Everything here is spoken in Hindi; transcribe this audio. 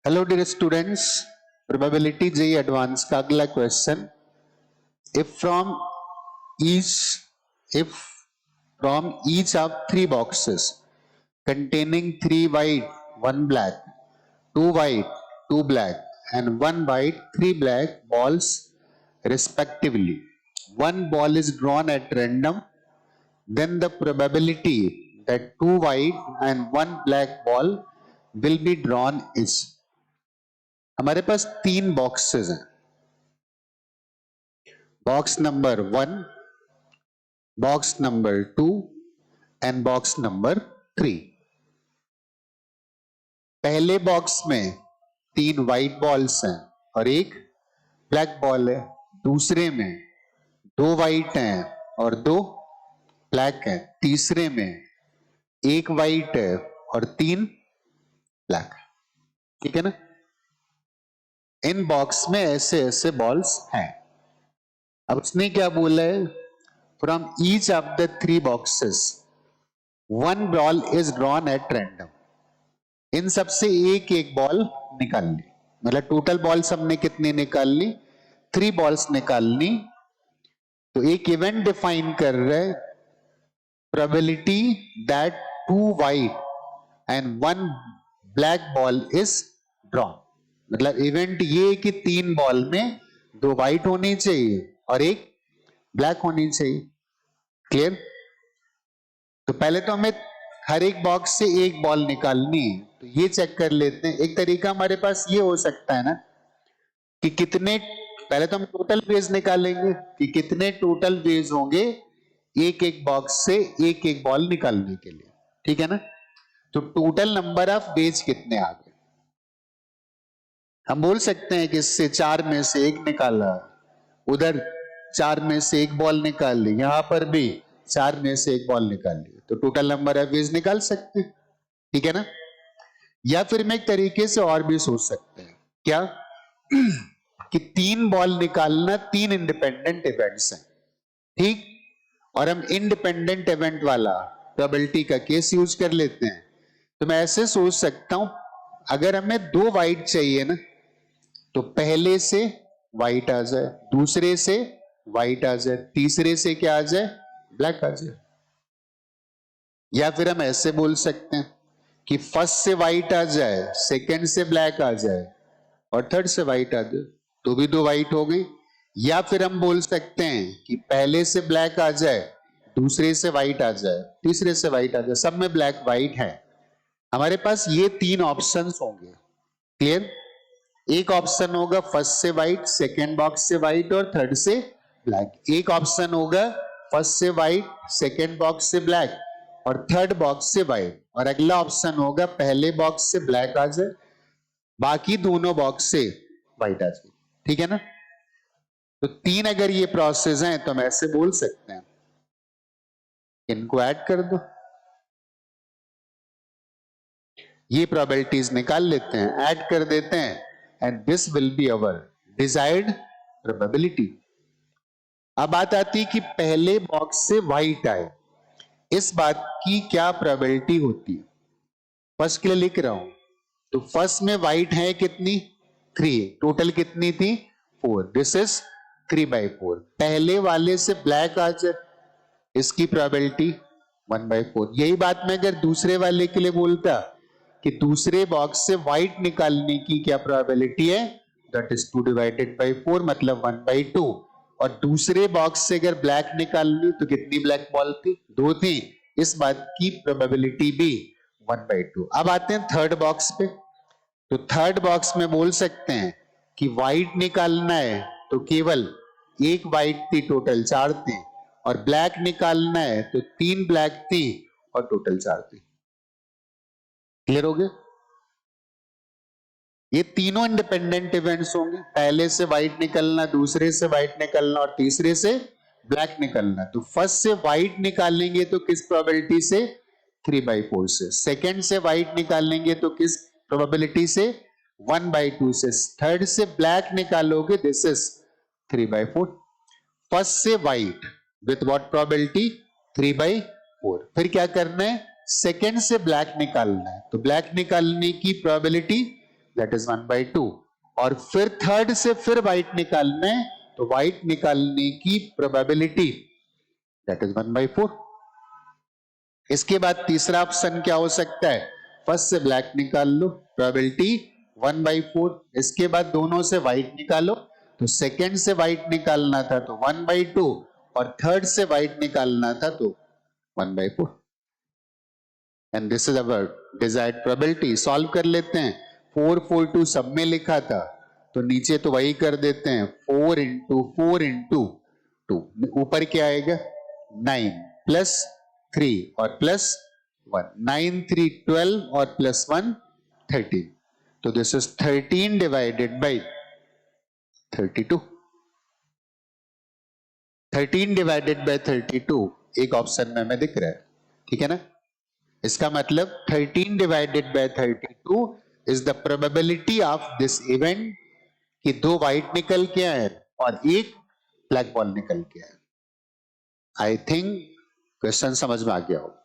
Hello dear students, probability JEE advance का अगला question. If from each if from each of three boxes containing three white, one black, two white, two black, and one white, three black balls respectively. One ball is drawn at random, then the probability that two white and one black ball will be drawn is। हमारे पास तीन बॉक्सेस हैं, box number 1, box number 2 and box number 3। पहले बॉक्स में तीन व्हाइट बॉल्स हैं और एक ब्लैक बॉल है। दूसरे में दो व्हाइट हैं और दो ब्लैक हैं। तीसरे में एक व्हाइट है और तीन ब्लैक। ठीक है ना? इन बॉक्स में ऐसे ऐसे बॉल्स हैं। अब उसने क्या बोला है? From each of the three boxes one ball is drawn at random. इन सबसे एक एक बॉल निकाल ली, मतलब टोटल बॉल्स हमने कितनी निकाल ली? 3 बॉल्स निकाल ली। तो एक इवेंट डिफाइन कर रहे, probability that 2 white and 1 black ball is drawn. मतलब इवेंट ये कि 3 बॉल में 2 वाइट होनी चाहिए और एक ब्लैक होनी चाहिए। क्लियर? तो पहले तो हमें हर एक बॉक्स से एक बॉल निकालनी है, तो ये चेक कर लेते हैं। एक तरीका हमारे पास ये हो सकता है ना कि कितने, पहले तो हम टोटल वेज निकालेंगे कि कितने टोटल वेज होंगे एक एक बॉक्स से एक एक बॉल निकालने के लिए। ठीक है ना? तो टोटल नंबर ऑफ वेज कितने आ गए? हम बोल सकते हैं कि इससे 4 में से एक निकाला, उधर 4 में से एक बॉल निकाल ली, यहां पर भी 4 में से एक बॉल निकाल ली, तो टोटल नंबर ऑफ वेज निकाल सकते हैं। ठीक है ना? या फिर हम एक तरीके से और भी सोच सकते हैं, क्या कि 3 बॉल निकालना 3 इंडिपेंडेंट इवेंट्स हैं। ठीक? और हम इंडिपेंडेंट इवेंट वाला प्रोबेबिलिटी का केस यूज कर लेते हैं। तो मैं ऐसे सोच सकता हूं, अगर हमें 2 वाइट चाहिए ना, तो पहले से व्हाइट आ जाए, दूसरे से व्हाइट आ जाए, तीसरे से क्या आ जाए? ब्लैक आ जाए। या फिर हम ऐसे बोल सकते हैं कि फर्स्ट से व्हाइट आ जाए, सेकंड से ब्लैक आ जाए और थर्ड से व्हाइट आ जाए, तो भी 2 व्हाइट हो गई। या फिर हम बोल सकते हैं कि पहले से ब्लैक आ जाए, दूसरे से व्हाइट आ जाए, तीसरे से व्हाइट आ जाए, सब में ब्लैक व्हाइट है। हमारे पास ये 3 ऑप्शंस होंगे। क्लियर? एक ऑप्शन होगा फर्स्ट से व्हाइट, सेकेंड बॉक्स से व्हाइट और थर्ड से ब्लैक। एक ऑप्शन होगा फर्स्ट से व्हाइट, सेकेंड बॉक्स से ब्लैक और थर्ड बॉक्स से व्हाइट। और अगला ऑप्शन होगा पहले बॉक्स से ब्लैक आ जाए, बाकी दोनों बॉक्स से व्हाइट आ जाए। ठीक है ना? तो 3 अगर ये प्रोसेस हैं तो हम ऐसे बोल सकते हैं, इनको ऐड कर दो, ये प्रोबेबिलिटीज निकाल लेते हैं, ऐड कर देते हैं, and this will be our desired probability. अब बात आती है कि पहले बॉक्स से व्हाइट आए, इस बात की क्या प्रोबेबिलिटी होती है? फर्स्ट के लिए लिख रहा हूं, तो फर्स्ट में व्हाइट है कितनी? 3। टोटल कितनी थी? 4। This is 3/4। पहले वाले से ब्लैक आ जाए, इसकी प्रोबेबिलिटी 1/4। यही बात मैं अगर दूसरे वाले के लिए बोलता कि दूसरे बॉक्स से व्हाइट निकालने की क्या प्रोबेबिलिटी है? दैट इज 2/4, मतलब 1/2। और दूसरे बॉक्स से अगर ब्लैक निकाल ली तो कितनी ब्लैक बॉल थी? 2 थी। इस बात की प्रोबेबिलिटी भी 1/2। अब आते हैं थर्ड बॉक्स पे। तो थर्ड बॉक्स में बोल सकते हैं कि व्हाइट निकालना है तो केवल एक व्हाइट थी, टोटल 4 थी, और ब्लैक निकालना है तो 3 ब्लैक थी और टोटल 4 थी। क्लियर हो गया? ये तीनों इंडिपेंडेंट इवेंट्स होंगे, पहले से व्हाइट निकलना, दूसरे से व्हाइट निकलना और तीसरे से ब्लैक निकलना। तो फर्स्ट से व्हाइट निकालेंगे तो किस प्रोबेबिलिटी से? 3/4 से। सेकंड से व्हाइट निकालेंगे तो किस प्रोबेबिलिटी से? 1/2 से। थर्ड से ब्लैक निकालोगे, दिस इज 3/4। फर्स्ट से व्हाइट विथ व्हाट प्रोबेबिलिटी? 3/4। फिर क्या करना है? सेकंड से ब्लैक निकालना है, तो ब्लैक निकालने की प्रोबेबिलिटी दैट इज 1/2, और फिर थर्ड से फिर व्हाइट निकालना है, तो व्हाइट निकालने की प्रोबेबिलिटी दैट इज 1/4। इसके बाद तीसरा ऑप्शन क्या हो सकता है, फर्स्ट से ब्लैक निकाल लो, प्रोबेबिलिटी 1/4। इसके बाद दोनों से व्हाइट निकालो, तो सेकेंड से व्हाइट निकालना था तो 1/2, और थर्ड से व्हाइट निकालना था तो 1/4। And this is our desired probability. Solve कर लेते हैं। 4 4 2 सब में लिखा था, तो नीचे तो वही कर देते हैं, 4 इंटू 4 इंटू 2, ऊपर क्या आएगा 9 प्लस 3 और प्लस 1, 9 3 12 और प्लस 1 13, तो this is 13 divided by 32। 13 divided by 32 एक ऑप्शन में हमें दिख रहा है, ठीक है ना। इसका मतलब 13 divided by 32 is the probability of this event कि 2 व्हाइट निकल के आए और एक ब्लैक बॉल निकल के आए। आई थिंक क्वेश्चन समझ में आ गया हो।